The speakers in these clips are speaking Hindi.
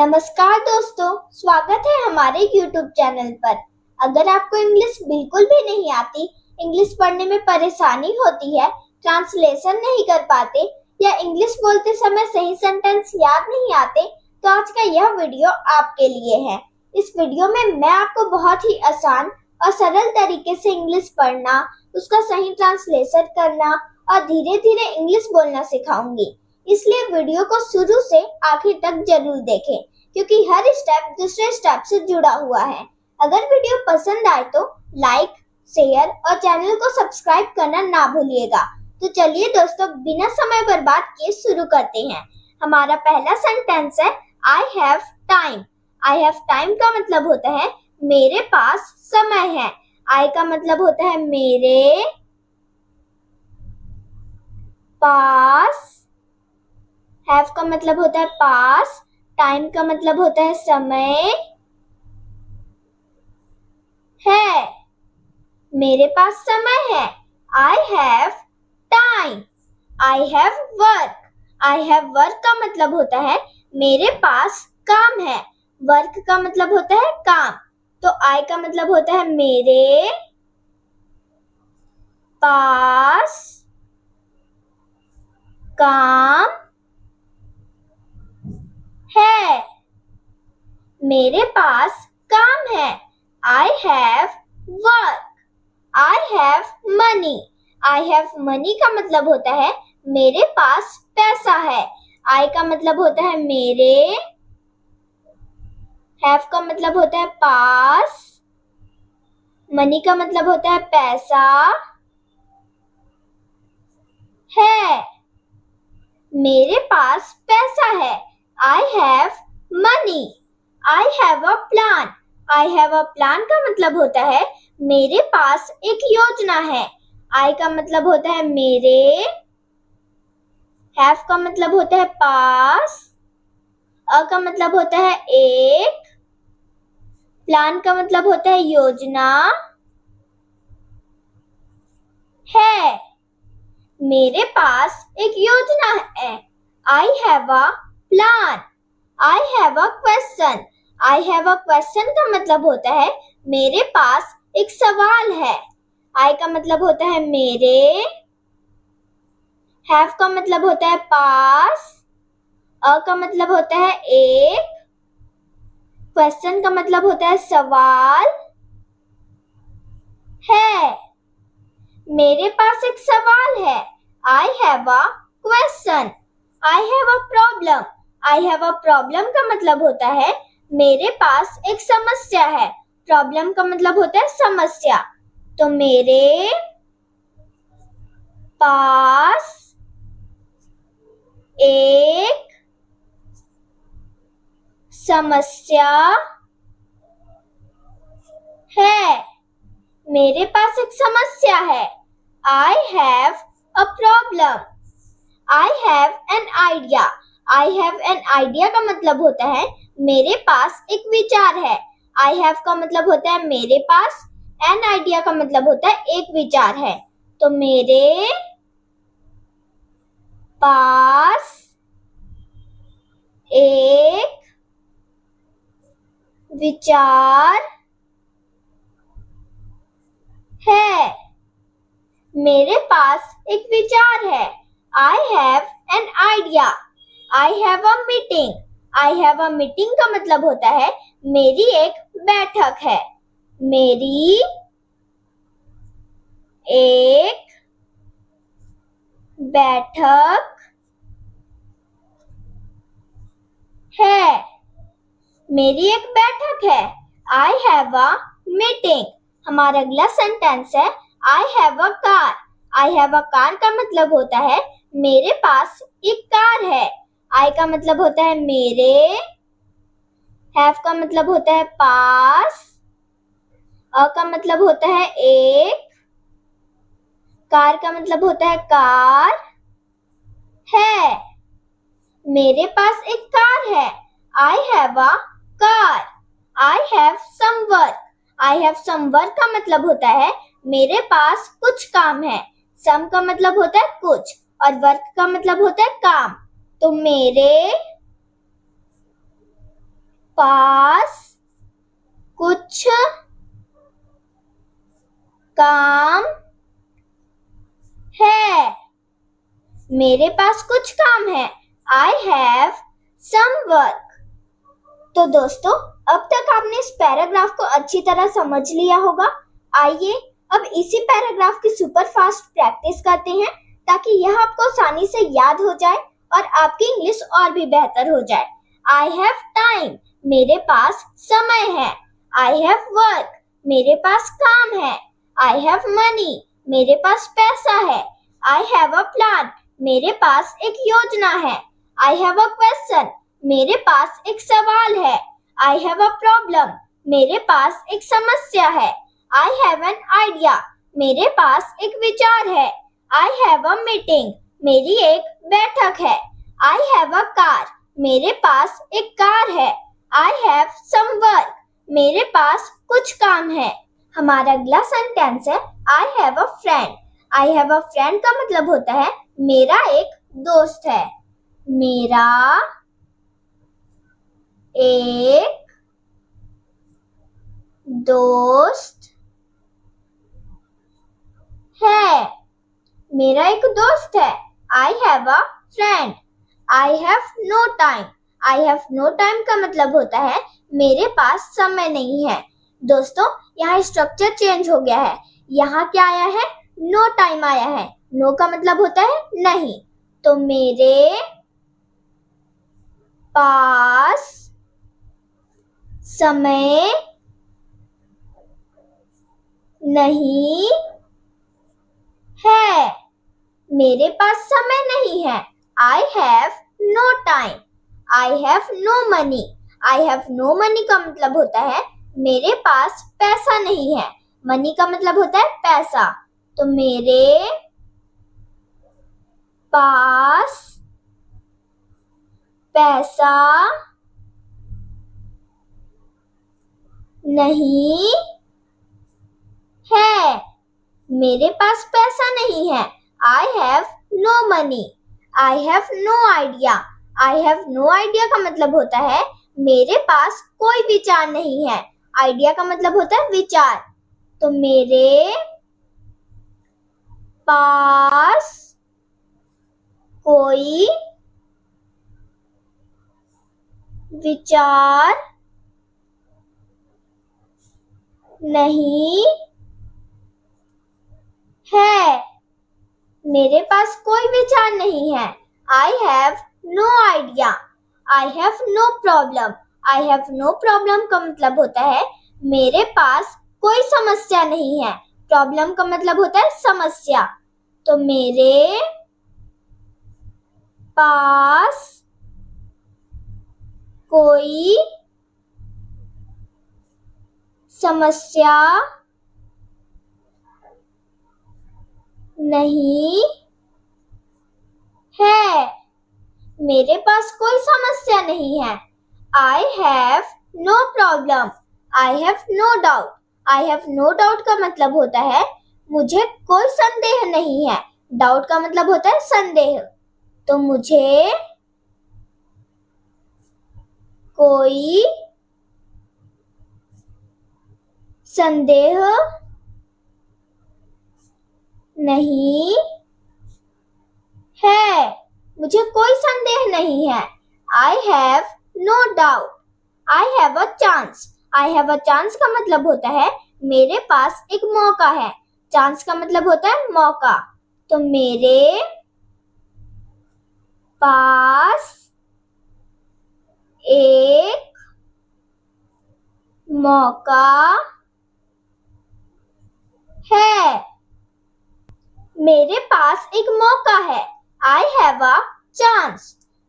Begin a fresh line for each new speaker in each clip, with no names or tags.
नमस्कार दोस्तों, स्वागत है हमारे YouTube चैनल पर। अगर आपको इंग्लिश बिल्कुल भी नहीं आती, इंग्लिश पढ़ने में परेशानी होती है, ट्रांसलेशन नहीं कर पाते या इंग्लिश बोलते समय सही सेंटेंस याद नहीं आते, तो आज का यह वीडियो आपके लिए है। इस वीडियो में मैं आपको बहुत ही आसान और सरल तरीके से इंग्लिश पढ़ना, उसका सही ट्रांसलेशन करना और धीरे धीरे इंग्लिश बोलना सिखाऊंगी। इसलिए वीडियो को शुरू से आखिर तक जरूर देखें, क्योंकि हर स्टेप दूसरे स्टेप से जुड़ा हुआ है। अगर वीडियो पसंद आए तो लाइक, शेयर और चैनल को सब्सक्राइब करना ना भूलिएगा। तो चलिए दोस्तों, बिना समय बर्बाद किए शुरू करते हैं। हमारा पहला सेंटेंस है I have time. I have time का मतलब होता है मेरे पास समय है। आई का मतलब होता है मेरे पास, हैव का मतलब होता है पास, टाइम का मतलब होता है समय है। मेरे पास समय है। I have time. I have work. I have work का मतलब होता है मेरे पास काम है। वर्क का मतलब होता है काम। तो आई का मतलब होता है मेरे पास काम है। मेरे पास काम है। I have work. I have money. I have money का मतलब होता है मेरे पास पैसा है। I का मतलब होता है मेरे, have का मतलब होता है पास, money का मतलब होता है पैसा है। मेरे पास पैसा है। I have money. I have a plan. I have a plan का मतलब होता है मेरे पास एक योजना है। I का मतलब होता है मेरे, have का मतलब होता है पास, a का मतलब होता है एक, plan का मतलब होता है योजना है। मेरे पास एक योजना है। I have a plan. I have a question. I have a question का मतलब होता है मेरे पास एक सवाल है। I का मतलब होता है मेरे, have का मतलब होता है पास, a का मतलब होता है एक, question का मतलब होता है सवाल है। मेरे पास एक सवाल है। I have a question. I have a problem. I have a problem का मतलब होता है मेरे पास एक समस्या है। प्रॉब्लम का मतलब होता है समस्या। तो मेरे पास एक समस्या है। मेरे पास एक समस्या है। I have a problem. I have an idea. I have an idea का मतलब होता है मेरे पास एक विचार है। I have का मतलब होता है मेरे पास, an idea का मतलब होता है एक विचार है। तो मेरे पास एक विचार है। मेरे पास एक विचार है। I have an idea. I have a meeting. I have a meeting का मतलब होता है मेरी एक बैठक है। मेरी एक बैठक है। मेरी एक बैठक है। I have a meeting. हमारा अगला सेंटेंस है I have a car. I have a car का मतलब होता है मेरे पास एक कार है। I का मतलब होता है मेरे, have का मतलब होता है पास, a का मतलब होता है एक, कार का मतलब होता है कार है। मेरे पास एक कार है। I have a car. I have some work. I have some work का मतलब होता है मेरे पास कुछ काम है। some का मतलब होता है कुछ और work का मतलब होता है काम। तो मेरे पास कुछ काम है। मेरे पास कुछ काम है। I have some work. तो दोस्तों, अब तक आपने इस पैराग्राफ को अच्छी तरह समझ लिया होगा। आइए अब इसी पैराग्राफ की सुपर फास्ट प्रैक्टिस करते हैं ताकि यह आपको आसानी से याद हो जाए और आपकी इंग्लिश और भी बेहतर हो जाए। I have time. मेरे पास समय है। I have work. मेरे पास काम है। I have money. मेरे पास पैसा है। I have a plan. मेरे पास एक योजना है। I have a question. मेरे पास एक सवाल है। I have a problem. मेरे पास एक समस्या है। I have an idea. मेरे पास एक विचार है। I have a meeting. मेरी एक बैठक है। I have a car. मेरे पास एक कार है। I have some work. मेरे पास कुछ काम है। हमारा अगला सेंटेंस है I have a friend. I have a friend का मतलब होता है मेरा एक दोस्त है। मेरा एक दोस्त है। मेरा एक दोस्त है। I have a friend. I have no time. I have no time का मतलब होता है मेरे पास समय नहीं है। दोस्तों, यहाँ स्ट्रक्चर चेंज हो गया है। यहाँ क्या आया है? नो टाइम आया है। नो का मतलब होता है नहीं। तो मेरे पास समय नहीं है। मेरे पास समय नहीं है। I have no time. I have no money. I have no money का मतलब होता है मेरे पास पैसा नहीं है। मनी का मतलब होता है पैसा। तो मेरे पास पैसा नहीं है। मेरे पास पैसा नहीं है। I have no money. I have no idea. I have no idea का मतलब होता है मेरे पास कोई विचार नहीं है। आइडिया का मतलब होता है विचार। तो मेरे पास कोई विचार नहीं है। मेरे पास कोई विचार नहीं है। I have no idea. I have no problem. I have no problem का मतलब होता है मेरे पास कोई समस्या नहीं है। प्रॉब्लम का मतलब होता है समस्या। तो मेरे पास कोई समस्या नहीं है। मेरे पास कोई समस्या नहीं है। I have no problem. I have no doubt. I have no doubt का मतलब होता है मुझे कोई संदेह नहीं है। डाउट का मतलब होता है संदेह। तो मुझे कोई संदेह नहीं है। मुझे कोई संदेह नहीं है। I have no doubt. I have a chance. I have a chance का मतलब होता है मेरे पास एक मौका है। चांस का मतलब होता है मौका। तो मेरे पास एक मौका है। मेरे पास एक मौका है। I have a chance.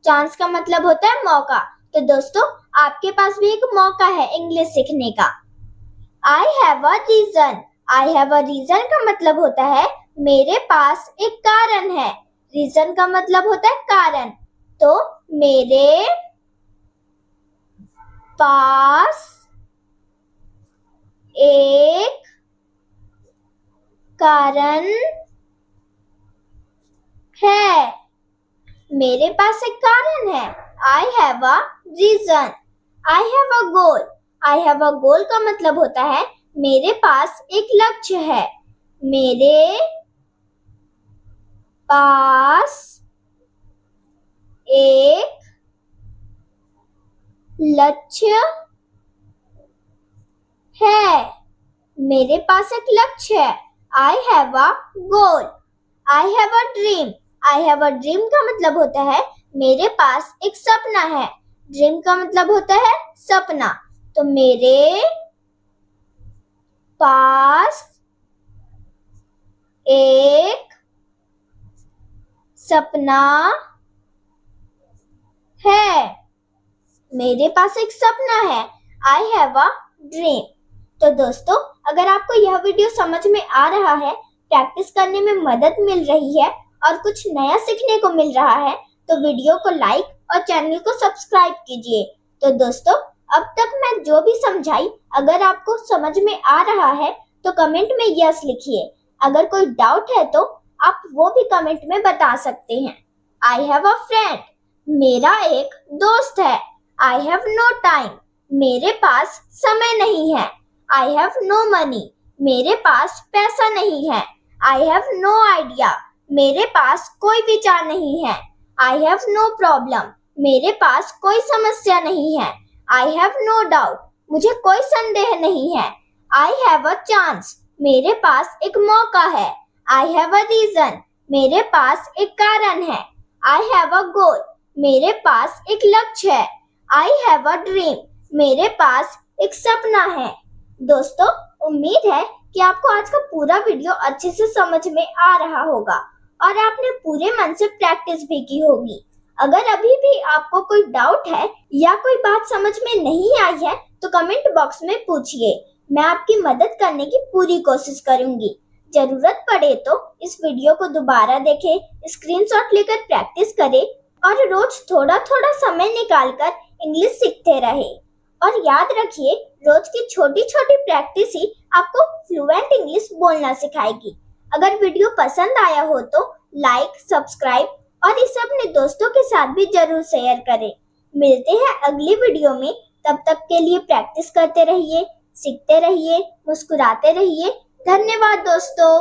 Chance का मतलब होता है मौका। तो दोस्तों, आपके पास भी एक मौका है इंग्लिश सीखने का। I have a reason. I have a reason का मतलब होता है मेरे पास एक कारण है। रीजन का मतलब होता है कारण। तो मेरे पास एक कारण है। मेरे पास एक कारण है। I have a reason. I have a goal. I have a goal का मतलब होता है मेरे पास एक लक्ष्य है. मेरे पास एक लक्ष्य है. मेरे पास एक लक्ष्य है. I have a goal. I have a dream. I have a dream का मतलब होता है मेरे पास एक सपना है. ड्रीम का मतलब होता है सपना. तो मेरे पास एक सपना है. मेरे पास एक सपना है. I have a dream. तो दोस्तों, अगर आपको यह वीडियो समझ में आ रहा है, प्रैक्टिस करने में मदद मिल रही है और कुछ नया सीखने को मिल रहा है, तो वीडियो को लाइक और चैनल को सब्सक्राइब कीजिए. तो दोस्तों, अब तक मैं जो भी समझाई, अगर आपको समझ में आ रहा है तो कमेंट में यस लिखिए. अगर कोई डाउट है तो आप वो भी कमेंट में बता सकते हैं. I have a friend. मेरा एक दोस्त है. I have no time. मेरे पास समय नहीं है. I have no money. मेरे पास पैसा नहीं है. I have no idea. मेरे पास कोई विचार नहीं है. I have no problem. मेरे पास कोई समस्या नहीं है. I have no doubt. मुझे कोई संदेह नहीं है. I have a chance. मेरे पास एक मौका है. I have a reason. मेरे पास एक कारण है. I have a goal. मेरे पास एक लक्ष्य है. I have a dream. मेरे पास एक सपना है. दोस्तों, उम्मीद है कि आपको आज का पूरा वीडियो अच्छे से समझ में आ रहा होगा और आपने पूरे मन से प्रैक्टिस भी की होगी. अगर अभी भी आपको कोई डाउट है या कोई बात समझ में नहीं आई है तो कमेंट बॉक्स में पूछिए. मैं आपकी मदद करने की पूरी कोशिश करूंगी. जरूरत पड़े तो इस वीडियो को दोबारा देखें, स्क्रीनशॉट लेकर प्रैक्टिस करें और रोज थोड़ा थोड़ा समय निकालकर इंग्लिश सीखते रहे. और याद रखिए, रोज की छोटी छोटी प्रैक्टिस ही आपको फ्लुएंट इंग्लिश बोलना सिखाएगी. अगर वीडियो पसंद आया हो तो लाइक, सब्सक्राइब और इसे अपने दोस्तों के साथ भी जरूर शेयर करें. मिलते हैं अगली वीडियो में. तब तक के लिए प्रैक्टिस करते रहिए, सीखते रहिए, मुस्कुराते रहिए. धन्यवाद दोस्तों.